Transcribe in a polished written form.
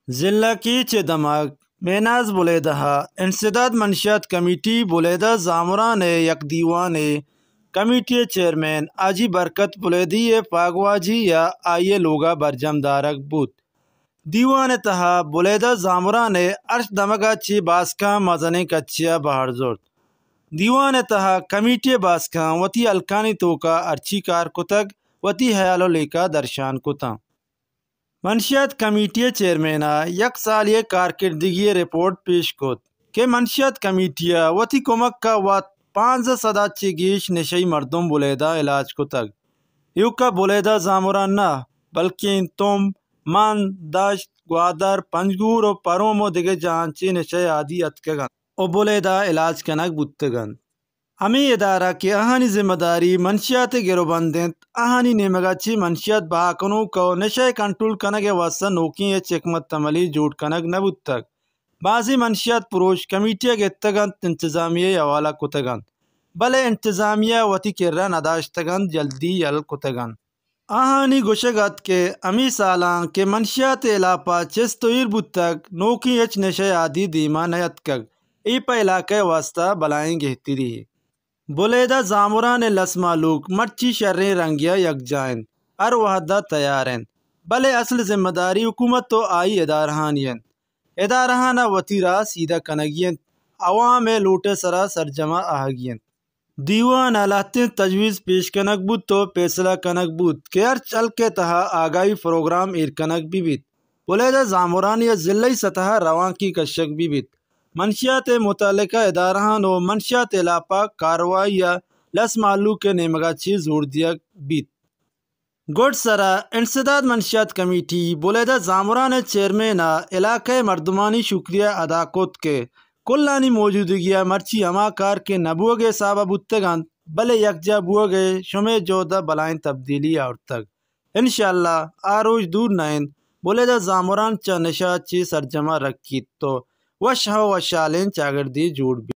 ضلع کی چه دماغ میناز بولیدہ انسداد منشیات کمیٹی بولیدہ زامران یک دیوان کمیٹی چیئرمین آجی برکت بولیدی پاگواجی یا آئیے لوگا برجم دارک بود دیوان تہا بولیدہ زامران ارش دمگا چی باسکاں مزنے کچیا بہار زورت دیوان تہا کمیٹی باسکاں وتی الکانی توکا ارچی کار کتگ وتی حیالو لیکا درشان کتاں منشیات کمیٹی چیئرمین یک سال یہ کارکردگی رپورٹ پیش کت کہ منشیات کمیٹیا وتی کمک کا وات 500 چی گیش نشئی مردم بولیدہ علاج کتگ یوکا بولیدہ زامران نہ بلکہ تم من دشت گوادر پنجگور و پروم و دیگے جہان چی نشئی عادی اتکگن او بولیدہ علاج کنک بودتگن ہمیں ادارہ کے اہانی ذمہ داری منشیات گرو بندت اہانی نیمگا چی منشیات بہا کنو کو نشے کنٹرول کنگ واسطہ نوکی حکمت عملی جوڑ کنگ نبودتگ بعضی منشیات پروش کمیٹیا گتگن انتظامیہ حوالہ کتگن بلے انتظامیہ وتی کرہ نداشتگن جلدی یل کتگن آہانی گوشگت کے امی سالاں کے منشیات علاپہ چستویر بودتگ نوکی اچ نشے عادی دیما نیتکگ ای پا علاقہ واسطہ بلائیں گہتری بولیدہ زامران لس معلوق مرچی شریں رنگیا یک جائن ہر وحدہ تیارن بلے اصل ذمہ داری حکومت تو آئی ادارہانین ادارہانا وتی راہ سیدھا کنگین عوام لوٹے سرا سرجمہ آہگین دیوان آلاتیں تجویز پیش کنک بود تو فیصلہ کنک بود کہ ہر چل کے تہا آگاہی پروگرام ایر کنک بھی بیت بولیدہ زامران یا ضلعی سطح رواں کی کشک بھی بیت منشیات متعلقہ ادارہان و منشیات علاپہ کاروائی یا لس معلوق کے نیمگا چیز زور دیا بیت گوڑ سرا انسداد منشیات کمیٹی بولیدہ زامران چیئرمین علاقہ مردمانی شکریہ ادا کت کے کلانی موجودگی مرچی ہما کار کے نبوگے صحابہ بودتگان بلے یکجا بوگے شمے جودہ بلائیں تبدیلی اور تک انشاءاللہ آروج دور نائن بولیدہ زامران چا نشا چی سرجمہ رکھیت تو وش ہو وشالین چاگردی جوڑ بھی